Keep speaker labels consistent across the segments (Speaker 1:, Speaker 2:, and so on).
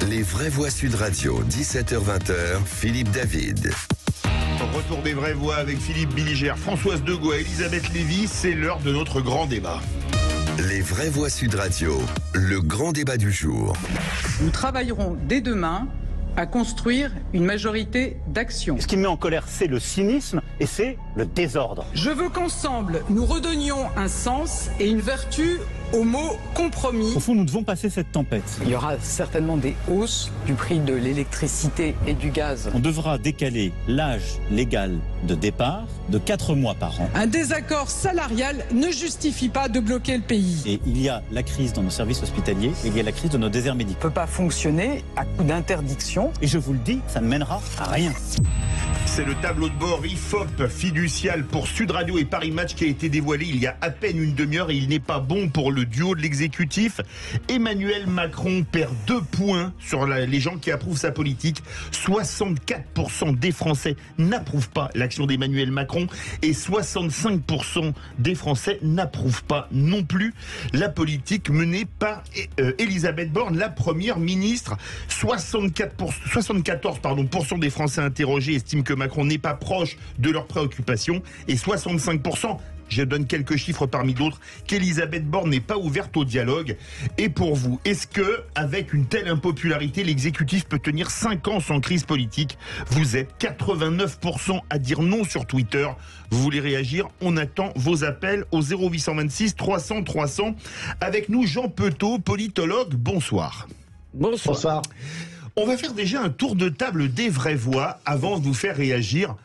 Speaker 1: Les vraies voix Sud Radio, 17h-20h, Philippe David.
Speaker 2: Retour des vraies voix avec Philippe Billiger, Françoise Degois, Elisabeth Lévy, c'est l'heure de notre grand débat.
Speaker 1: Les vraies voix Sud Radio, le grand débat du jour.
Speaker 3: Nous travaillerons dès demain à construire une majorité d'action.
Speaker 4: Ce qui me met en colère, c'est le cynisme et c'est le désordre.
Speaker 3: Je veux qu'ensemble, nous redonnions un sens et une vertu au mot compromis.
Speaker 4: Au fond, nous devons passer cette tempête.
Speaker 3: Il y aura certainement des hausses du prix de l'électricité et du gaz.
Speaker 4: On devra décaler l'âge légal de départ de 4 mois par an.
Speaker 3: Un désaccord salarial ne justifie pas de bloquer le pays.
Speaker 4: Et il y a la crise dans nos services hospitaliers, il y a la crise de nos déserts médicaux.
Speaker 3: On ne peut pas fonctionner à coup d'interdiction.
Speaker 4: Et je vous le dis, ça ne mènera à rien.
Speaker 2: C'est le tableau de bord IFOP fiducial pour Sud Radio et Paris Match qui a été dévoilé il y a à peine une demi-heure et il n'est pas bon pour le duo de l'exécutif. Emmanuel Macron perd 2 points sur les gens qui approuvent sa politique. 64% des Français n'approuvent pas l'action d'Emmanuel Macron et 65% des Français n'approuvent pas non plus la politique menée par Elisabeth Borne, la première ministre. 74% des Français interrogés estiment que Macron n'est pas proche de leurs préoccupations et 65%, je donne quelques chiffres parmi d'autres, qu'Elisabeth Borne n'est pas ouverte au dialogue. Et pour vous, est-ce que, avec une telle impopularité, l'exécutif peut tenir 5 ans sans crise politique? Vous êtes 89% à dire non sur Twitter. Vous voulez réagir? On attend vos appels au 0826 300 300. Avec nous, Jean Petot, politologue. Bonsoir.
Speaker 5: Bonsoir.
Speaker 2: On va faire déjà un tour de table des vraies voix avant de vous faire réagir.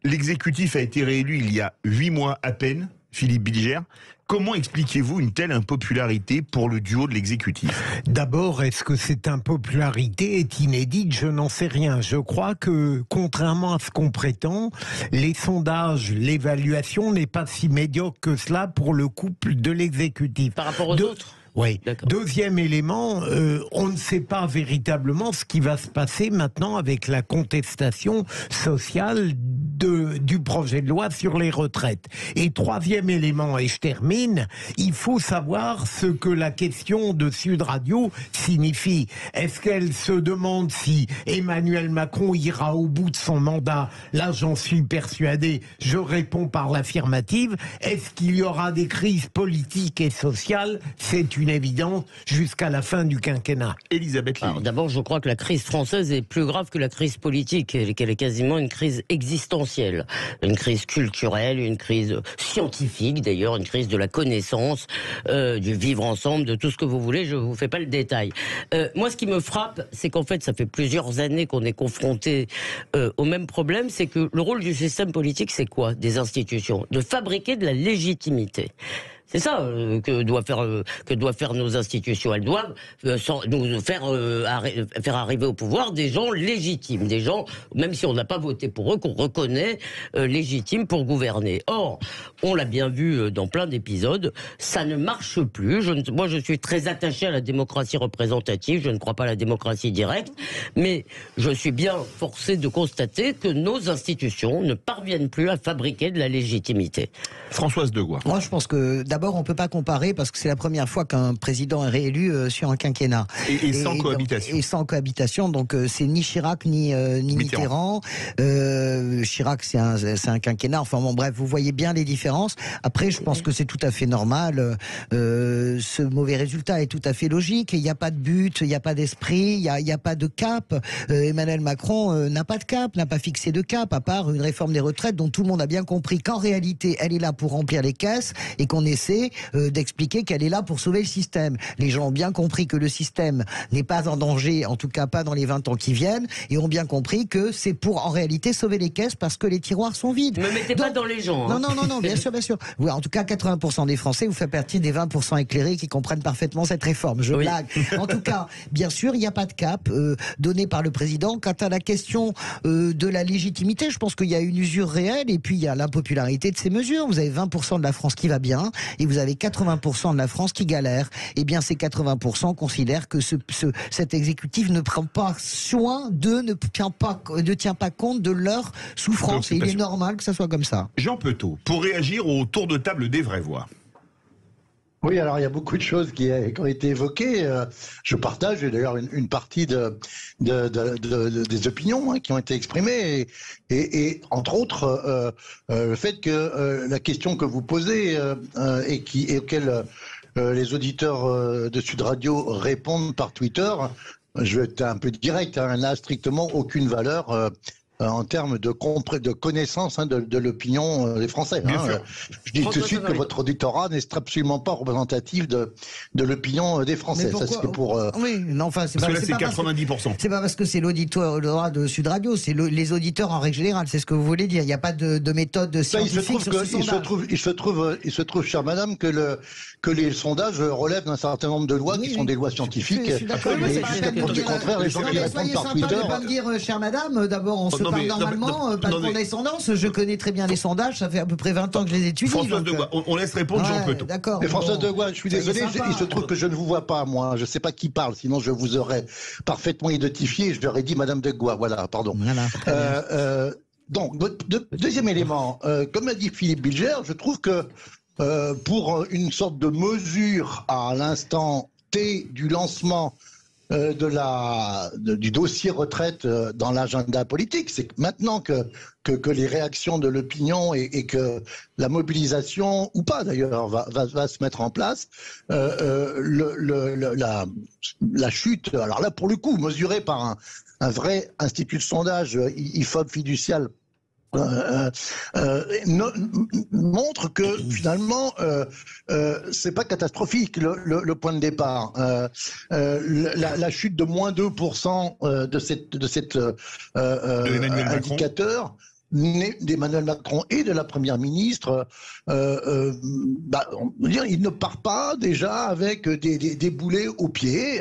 Speaker 2: L'exécutif a été réélu il y a 8 mois à peine, Philippe Billiger. Comment expliquez-vous une telle impopularité pour le duo de l'exécutif?
Speaker 5: D'abord, est-ce que cette impopularité est inédite? Je n'en sais rien. Je crois que, contrairement à ce qu'on prétend, les sondages, l'évaluation n'est pas si médiocre que cela pour le couple de l'exécutif.
Speaker 6: Par rapport aux autres?
Speaker 5: Oui. Deuxième élément, on ne sait pas véritablement ce qui va se passer maintenant avec la contestation sociale du projet de loi sur les retraites. Et troisième élément, et je termine, il faut savoir ce que la question de Sud Radio signifie. Est-ce qu'elle se demande si Emmanuel Macron ira au bout de son mandat? Là, j'en suis persuadé. Je réponds par l'affirmative. Est-ce qu'il y aura des crises politiques et sociales? C'est une évidence jusqu'à la fin du quinquennat.
Speaker 2: Elisabeth Lévy.
Speaker 6: D'abord, je crois que la crise française est plus grave que la crise politique, et qu'elle est quasiment une crise existentielle, une crise culturelle, une crise scientifique d'ailleurs, une crise de la connaissance, du vivre ensemble, de tout ce que vous voulez, je vous fais pas le détail. Moi, ce qui me frappe, c'est qu'en fait, ça fait plusieurs années qu'on est confronté au même problème, c'est que le rôle du système politique, c'est quoi? Des institutions? De fabriquer de la légitimité. C'est ça que doivent faire nos institutions. Elles doivent nous faire arriver au pouvoir des gens légitimes, des gens, même si on n'a pas voté pour eux, qu'on reconnaît légitimes pour gouverner. Or, on l'a bien vu dans plein d'épisodes, ça ne marche plus. Moi, je suis très attaché à la démocratie représentative, je ne crois pas à la démocratie directe, mais je suis bien forcé de constater que nos institutions ne parviennent plus à fabriquer de la légitimité.
Speaker 2: Françoise Degois.
Speaker 7: Moi, je pense que d'abord, on ne peut pas comparer parce que c'est la première fois qu'un président est réélu sur un quinquennat.
Speaker 2: Et sans cohabitation.
Speaker 7: Et sans cohabitation. Donc, c'est ni Chirac ni Mitterrand. Chirac, c'est un quinquennat. Enfin, bon, bref, vous voyez bien les différences. Après, je pense que c'est tout à fait normal. Ce mauvais résultat est tout à fait logique. Il n'y a pas de but, il n'y a pas d'esprit, il n'y a pas de cap. Emmanuel Macron n'a pas de cap, n'a pas fixé de cap, à part une réforme des retraites dont tout le monde a bien compris qu'en réalité, elle est là pour remplir les caisses et qu'on essaie d'expliquer qu'elle est là pour sauver le système. Les gens ont bien compris que le système n'est pas en danger, en tout cas pas dans les 20 ans qui viennent, et ont bien compris que c'est pour en réalité sauver les caisses parce que les tiroirs sont vides.
Speaker 6: Ne me mettez pas dans les gens.
Speaker 7: Non, bien sûr, bien sûr. Oui, en tout cas, 80% des Français, vous faites partie des 20% éclairés qui comprennent parfaitement cette réforme. Je blague. En tout cas, bien sûr, il n'y a pas de cap donné par le président. Quant à la question de la légitimité, je pense qu'il y a une usure réelle et puis il y a l'impopularité de ces mesures. Vous avez 20% de la France qui va bien et vous avez 80% de la France qui galère. Eh bien, ces 80% considèrent que cet exécutif ne prend pas soin d'eux, ne tient pas compte de leur souffrance. Et il est normal que ça soit comme ça.
Speaker 2: Jean Petot, pour réagir au tour de table des vraies voix.
Speaker 8: Oui, alors il y a beaucoup de choses qui ont été évoquées. Je partage d'ailleurs une partie des opinions qui ont été exprimées et entre autres le fait que la question que vous posez et auquel les auditeurs de Sud Radio répondent par Twitter, je vais être un peu direct, n'a strictement aucune valeur en termes de connaissance de l'opinion des Français. Je dis tout de suite que votre auditorat n'est absolument pas représentatif de l'opinion des Français. Ça, c'est pour.
Speaker 7: Oui, non, enfin, c'est
Speaker 2: parce
Speaker 7: pas.
Speaker 2: que là, c'est 90%.
Speaker 7: C'est pas parce que c'est l'auditoire de Sud Radio, c'est les auditeurs en règle générale. C'est ce que vous voulez dire. Il n'y a pas de méthode scientifique sur ce sondage.
Speaker 8: Il se trouve, chère madame, que les sondages relèvent d'un certain nombre de lois qui sont des lois scientifiques.
Speaker 7: Je suis d'accord.
Speaker 8: Du contraire, les gens qui répondent par Twitter.
Speaker 7: Pas me dire, chère madame, d'abord, on se parle normalement, pas de condescendance. Je connais très bien les sondages, ça fait à peu près 20 ans que je les étudie.
Speaker 2: Françoise de Gouas, on laisse répondre Jean-Claude.
Speaker 7: D'accord.
Speaker 8: Mais Françoise de Gouas, je suis désolé, il se trouve que je ne vous vois pas, moi. Je ne sais pas qui parle, sinon je vous aurais parfaitement identifié. Je leur ai dit Madame de Gouas. Voilà, pardon. Voilà, donc, deuxième élément, comme a dit Philippe Bilger, je trouve que pour une sorte de mesure à l'instant T du lancement du dossier retraite dans l'agenda politique, c'est que maintenant que les réactions de l'opinion et que la mobilisation, ou pas d'ailleurs, va se mettre en place, la chute, alors là pour le coup, mesurée par un vrai institut de sondage, IFOP fiducial, montre que finalement c'est pas catastrophique le point de départ. La chute de moins 2% de cet indicateur d'Emmanuel Macron et de la Première ministre, on veut dire, il ne part pas déjà avec des boulets aux pieds.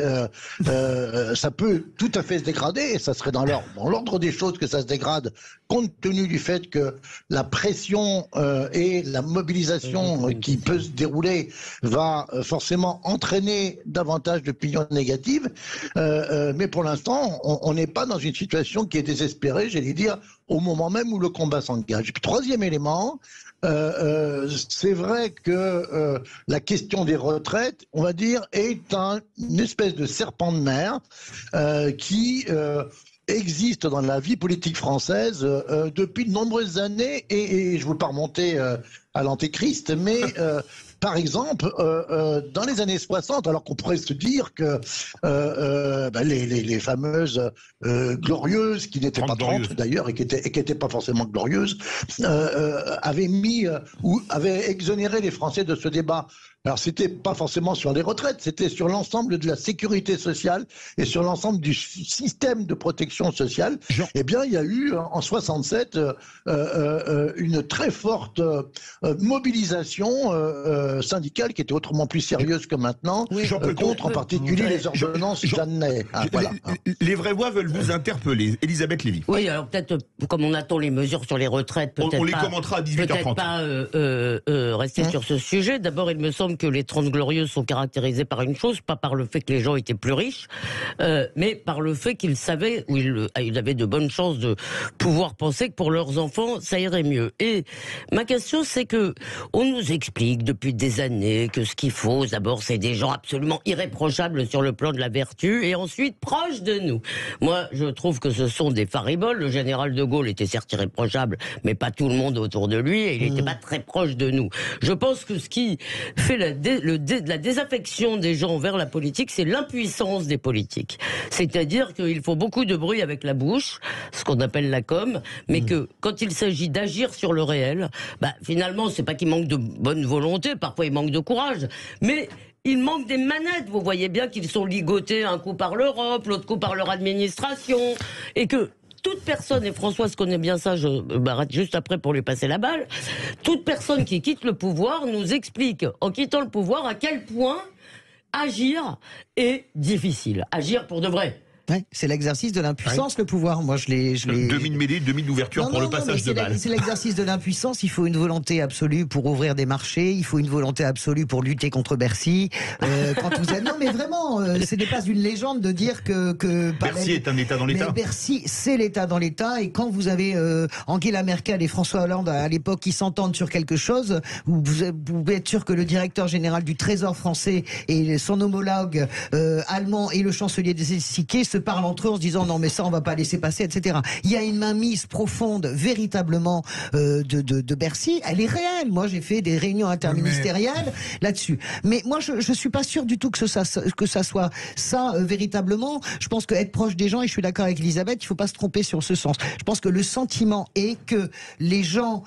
Speaker 8: Ça peut tout à fait se dégrader, et ça serait dans l'ordre des choses que ça se dégrade, compte tenu du fait que la pression et la mobilisation qui peut se dérouler va forcément entraîner davantage d'opinions négatives. Mais pour l'instant, on n'est pas dans une situation qui est désespérée, j'allais dire, au moment même où le combat s'engage. Puis troisième élément, c'est vrai que la question des retraites, on va dire, est une espèce de serpent de mer qui existe dans la vie politique française depuis de nombreuses années, et je ne veux pas remonter à l'Antéchrist, mais par exemple, dans les années 60, alors qu'on pourrait se dire que les fameuses glorieuses, qui n'étaient pas 30 d'ailleurs, et qui n'étaient pas forcément glorieuses, avaient exonéré les Français de ce débat. Alors, c'était pas forcément sur les retraites, c'était sur l'ensemble de la sécurité sociale et sur l'ensemble du système de protection sociale. Eh bien, il y a eu, en 67, une très forte mobilisation syndicale qui était autrement plus sérieuse que maintenant, contre en particulier les ordonnances Jeannet. Voilà.
Speaker 2: Les vraies voix veulent vous interpeller. Elisabeth Lévy.
Speaker 6: Oui, alors peut-être, comme on attend les mesures sur les retraites, peut-être
Speaker 2: on les commentera à 18h30.
Speaker 6: Peut-être pas rester sur ce sujet. D'abord, il me semble que les 30 glorieuses sont caractérisées par une chose, pas par le fait que les gens étaient plus riches, mais par le fait qu'ils savaient, ou ils avaient de bonnes chances de pouvoir penser que pour leurs enfants, ça irait mieux. Et ma question, c'est que on nous explique depuis des années que ce qu'il faut, d'abord, c'est des gens absolument irréprochables sur le plan de la vertu, et ensuite proches de nous. Moi, je trouve que ce sont des fariboles. Le général de Gaulle était certes irréprochable, mais pas tout le monde autour de lui, et il n'était pas très proche de nous. Je pense que ce qui fait la désaffection des gens vers la politique, c'est l'impuissance des politiques. C'est-à-dire qu'il faut beaucoup de bruit avec la bouche, ce qu'on appelle la com, mais que quand il s'agit d'agir sur le réel, finalement, c'est pas qu'il manque de bonne volonté, parfois il manque de courage, mais il manque des manettes. Vous voyez bien qu'ils sont ligotés un coup par l'Europe, l'autre coup par leur administration, et que toute personne, et Françoise connaît bien ça, je m'arrête juste après pour lui passer la balle, toute personne qui quitte le pouvoir nous explique, en quittant le pouvoir, à quel point agir est difficile. Agir pour de vrai.
Speaker 7: Ouais, c'est l'exercice de l'impuissance, le pouvoir. Moi, je l'ai...
Speaker 2: 2000 mêlées, 2000 d'ouverture pour le passage de balles.
Speaker 7: C'est l'exercice de l'impuissance. Il faut une volonté absolue pour ouvrir des marchés. Il faut une volonté absolue pour lutter contre Bercy. Quand vous êtes... Non, mais vraiment, ce n'est pas une légende de dire que
Speaker 2: Bercy est un État dans l'État.
Speaker 7: Mais Bercy, c'est l'État dans l'État. Et quand vous avez Angela Merkel et François Hollande à l'époque qui s'entendent sur quelque chose, vous pouvez être sûr que le directeur général du Trésor français et son homologue allemand et le chancelier des Exchequers se parlent entre eux en se disant non mais ça on va pas laisser passer, etc. Il y a une mainmise profonde véritablement de Bercy, elle est réelle. Moi j'ai fait des réunions interministérielles là-dessus. Mais moi je suis pas sûr du tout que ça soit ça véritablement. Je pense qu'être proche des gens, et je suis d'accord avec Elisabeth, il faut pas se tromper sur ce sens. Je pense que le sentiment est que les gens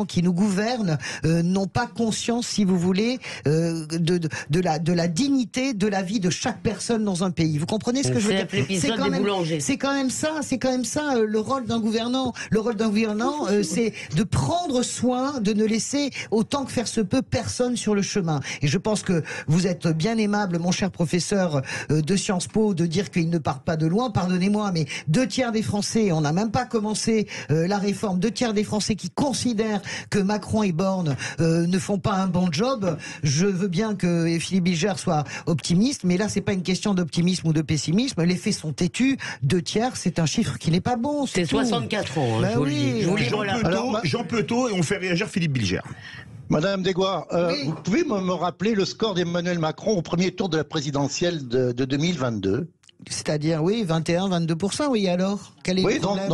Speaker 7: qui nous gouvernent n'ont pas conscience, si vous voulez, de la dignité de la vie de chaque personne dans un pays. Vous comprenez ce que je veux dire? C'est quand même ça, le rôle d'un gouvernant. Le rôle d'un gouvernant, c'est de prendre soin, de ne laisser autant que faire se peut personne sur le chemin. Et je pense que vous êtes bien aimable, mon cher professeur de Sciences Po, de dire qu'il ne part pas de loin. Pardonnez-moi, mais 2/3 des Français, on n'a même pas commencé la réforme, 2/3 des Français qui considèrent que Macron et Borne ne font pas un bon job. Je veux bien que Philippe Bilger soit optimiste, mais là c'est pas une question d'optimisme ou de pessimisme. Les faits sont têtus. 2/3, c'est un chiffre qui n'est pas bon.
Speaker 6: C'est 64 ans,
Speaker 7: je vous le dis.
Speaker 2: Jean Petot, et on fait réagir Philippe Bilger.
Speaker 8: Madame Desgois, vous pouvez me rappeler le score d'Emmanuel Macron au premier tour de la présidentielle de 2022 ?
Speaker 7: C'est-à-dire, oui, 21-22%, oui, alors quel est le problème ?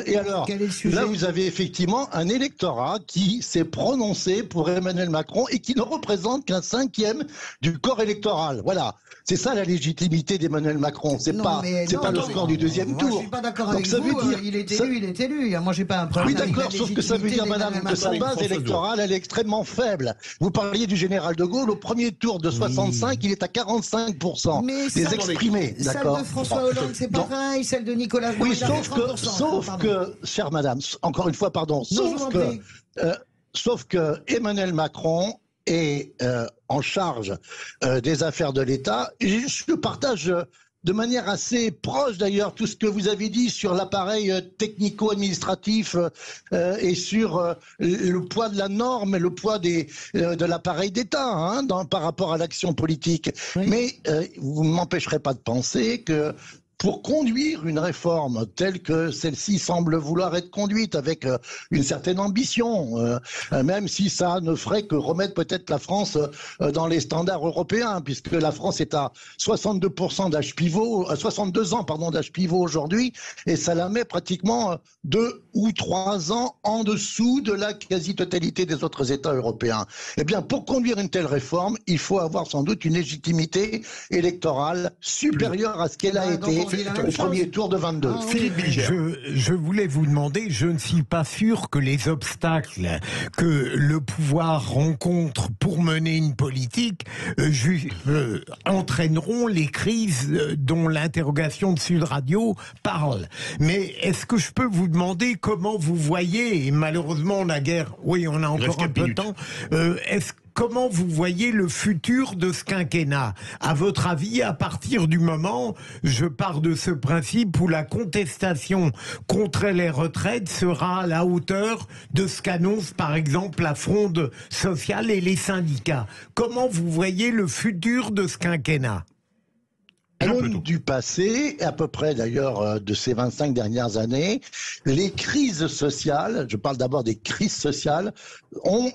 Speaker 8: Et alors
Speaker 7: quel est le sujet ?
Speaker 8: Là, vous avez effectivement un électorat qui s'est prononcé pour Emmanuel Macron et qui ne représente qu'un 5e du corps électoral. Voilà. C'est ça la légitimité d'Emmanuel Macron. C'est pas le score du deuxième tour.
Speaker 7: Moi, je suis pas d'accord avec vous. Il est élu. Moi, j'ai pas un problème.
Speaker 8: Oui, d'accord, sauf que ça veut dire, madame, que sa base électorale, elle est extrêmement faible. Vous parliez du général de Gaulle. Au premier tour de 65, il est à 45% des exprimés. D'accord.
Speaker 7: Celle de François Hollande, c'est pas pareil. Celle de Nicolas Hulot,
Speaker 8: sauf que, chère madame, encore une fois, pardon, sauf que Emmanuel Macron est en charge des affaires de l'État. Et je partage de manière assez proche d'ailleurs tout ce que vous avez dit sur l'appareil technico-administratif et sur le poids de la norme et le poids de l'appareil d'État par rapport à l'action politique. Oui. Mais vous ne m'empêcherez pas de penser que pour conduire une réforme telle que celle-ci semble vouloir être conduite avec une certaine ambition, même si ça ne ferait que remettre peut-être la France dans les standards européens, puisque la France est à 62% d'âge pivot, 62 ans pardon d'âge pivot aujourd'hui, et ça la met pratiquement 2 ou 3 ans en dessous de la quasi-totalité des autres États européens. Eh bien, pour conduire une telle réforme, il faut avoir sans doute une légitimité électorale supérieure à ce qu'elle a été au premier tour de 22.
Speaker 5: Philippe Bilger. Je voulais vous demander, je ne suis pas sûr que les obstacles que le pouvoir rencontre pour mener une politique entraîneront les crises dont l'interrogation de Sud Radio parle. Mais est-ce que je peux vous demander comment vous voyez, et malheureusement on a encore un peu de temps, comment vous voyez le futur de ce quinquennat? À votre avis, à partir du moment, je pars de ce principe où la contestation contre les retraites sera à la hauteur de ce qu'annonce par exemple la Fronde sociale et les syndicats. Comment vous voyez le futur de ce quinquennat?
Speaker 8: Comme du passé, à peu près d'ailleurs de ces 25 dernières années, les crises sociales, je parle d'abord des crises sociales, ont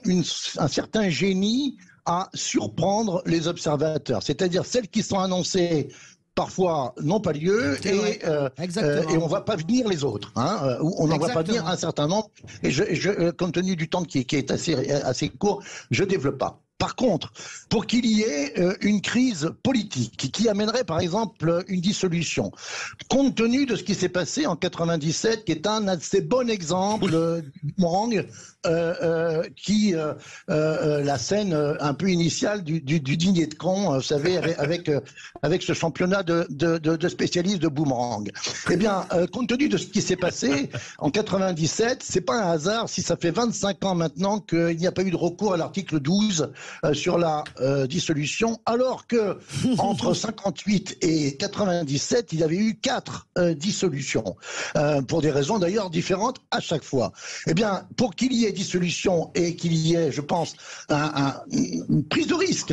Speaker 8: un certain génie à surprendre les observateurs. C'est-à-dire celles qui sont annoncées parfois n'ont pas lieu et on ne voit pas venir les autres. On n'en voit pas venir un certain nombre. Et compte tenu du temps qui est assez court, je ne développe pas. Par contre, pour qu'il y ait une crise politique qui amènerait par exemple une dissolution, compte tenu de ce qui s'est passé en 97, qui est un assez bon exemple Boomerang, qui la scène un peu initiale du dîner de cons, vous savez, avec ce championnat de spécialistes de Boomerang. Eh bien, compte tenu de ce qui s'est passé en 97, c'est pas un hasard si ça fait 25 ans maintenant qu'il n'y a pas eu de recours à l'article 12 sur la dissolution, alors que entre 58 et 97, il y avait eu 4 dissolutions, pour des raisons d'ailleurs différentes à chaque fois. Eh bien, pour qu'il y ait dissolution et qu'il y ait, je pense, une prise de risque,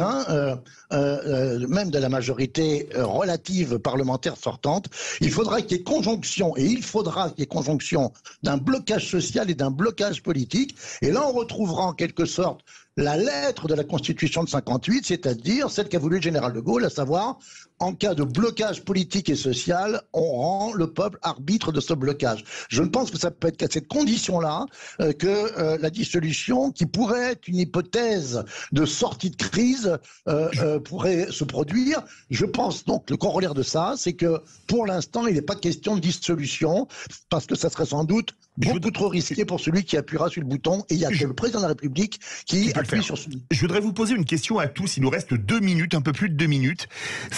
Speaker 8: même de la majorité relative parlementaire sortante, il faudra qu'il y ait conjonction, et il faudra qu'il y ait conjonction d'un blocage social et d'un blocage politique. Et là, on retrouvera en quelque sorte la lettre de la Constitution de 58, c'est-à-dire celle qu'a voulu le général de Gaulle, à savoir, en cas de blocage politique et social, on rend le peuple arbitre de ce blocage. Je ne pense que ça peut être qu'à cette condition-là que la dissolution, qui pourrait être une hypothèse de sortie de crise, pourrait se produire. Je pense donc, le corollaire de ça, c'est que pour l'instant, il n'est pas question de dissolution, parce que ça serait sans doute beaucoup trop risqué pour celui qui appuiera sur le bouton, et il n'y a que le président de la République qui appuie sur ce bouton.
Speaker 2: Je voudrais vous poser une question à tous, il nous reste 2 minutes, un peu plus de 2 minutes.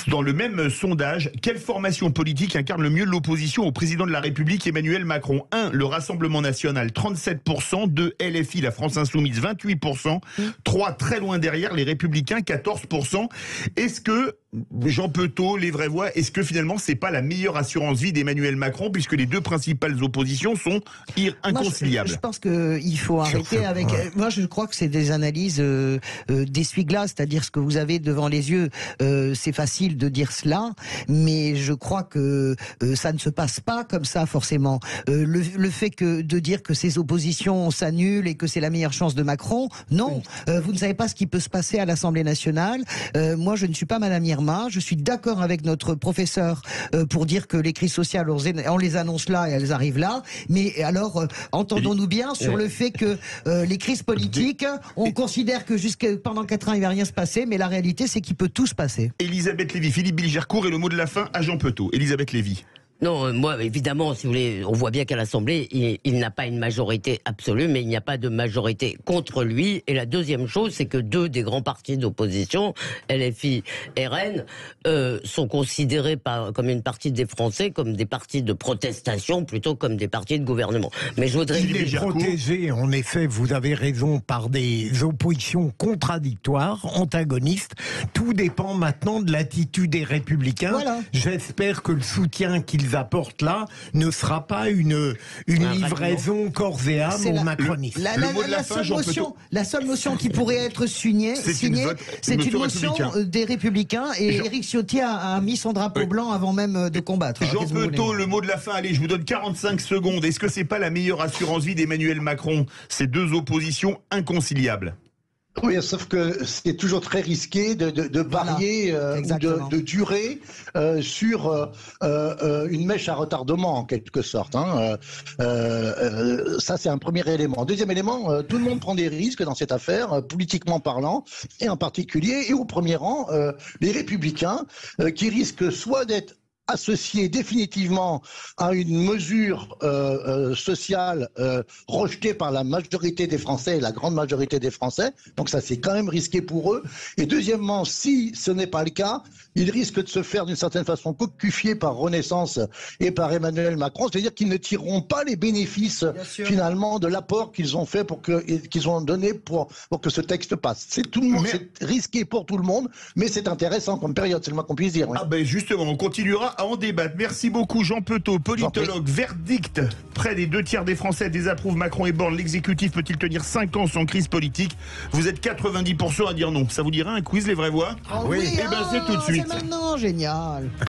Speaker 2: Dans le même sondage, quelle formation politique incarne le mieux l'opposition au président de la République Emmanuel Macron? 1. Le Rassemblement National, 37%. 2. LFI, la France Insoumise, 28%. 3. Très loin derrière, les Républicains, 14%. Est-ce que, Jean Petot, les vraies voix, est-ce que finalement c'est pas la meilleure assurance vie d'Emmanuel Macron, puisque les deux principales oppositions sont inconciliables?
Speaker 7: Je pense qu'il faut arrêter avec... Moi, je crois que c'est des analyses d'essuie-glace, c'est-à-dire ce que vous avez devant les yeux. C'est facile de dire cela, mais je crois que ça ne se passe pas comme ça, forcément. Le fait de dire que ces oppositions s'annulent et que c'est la meilleure chance de Macron, non. Vous ne savez pas ce qui peut se passer à l'Assemblée nationale. Moi, je ne suis pas Madame Irma. Je suis d'accord avec notre professeur pour dire que les crises sociales, on les annonce là et elles arrivent là. Mais alors, entendons-nous bien sur le fait que les crises politiques, on considère que pendant 4 ans, il ne va rien se passer, mais la réalité, c'est qu'il peut tout se passer.
Speaker 2: Elisabeth Lévy, Philippe Bilgercourt et le mot de la fin à Jean Petot. Elisabeth Lévy.
Speaker 6: Non, moi, évidemment, si vous voulez, on voit bien qu'à l'Assemblée, il n'a pas une majorité absolue, mais il n'y a pas de majorité contre lui. Et la deuxième chose, c'est que 2 des grands partis d'opposition, LFI et RN, sont considérés comme une partie des Français comme des partis de protestation plutôt comme des partis de gouvernement. Mais je voudrais...
Speaker 5: Il est protégé, en effet, vous avez raison, par des oppositions contradictoires, antagonistes. Tout dépend maintenant de l'attitude des Républicains. Voilà. J'espère que le soutien qu'ils apportent là ne sera pas une livraison corps et âme aux macronistes.
Speaker 7: La seule motion qui pourrait être signée, c'est une motion des Républicains, et Éric Ciotti a mis son drapeau blanc avant même de combattre.
Speaker 2: Jean Petot, le mot de la fin, allez, je vous donne 45 secondes. Est-ce que c'est pas la meilleure assurance vie d'Emmanuel Macron, ces 2 oppositions inconciliables?
Speaker 8: Oui, sauf que c'est toujours très risqué de parier ou de durer sur une mèche à retardement, en quelque sorte. Ça, c'est un premier élément. Deuxième élément, tout le monde prend des risques dans cette affaire, politiquement parlant, et en particulier, et au premier rang, les Républicains, qui risquent soit d'être associé définitivement à une mesure sociale rejetée par la majorité des Français, la grande majorité des Français. Donc ça, c'est quand même risqué pour eux. Et deuxièmement, si ce n'est pas le cas, ils risquent de se faire d'une certaine façon cocufier par Renaissance et par Emmanuel Macron, c'est-à-dire qu'ils ne tireront pas les bénéfices finalement de l'apport qu'ils ont fait qu'ils ont donné pour que ce texte passe. C'est tout le monde, c'est risqué pour tout le monde, mais c'est intéressant comme période, c'est le moins qu'on puisse dire. Oui.
Speaker 2: Ah ben justement, on continuera à en débattre. Merci beaucoup Jean Petot, politologue. Verdict, près des 2/3 des Français désapprouvent Macron et Borne. L'exécutif peut-il tenir 5 ans sans crise politique? Vous êtes 90% à dire non. Ça vous dirait un quiz, les vraies voix?
Speaker 7: Oui,
Speaker 2: Eh ben c'est tout de suite.
Speaker 7: C'est maintenant, génial.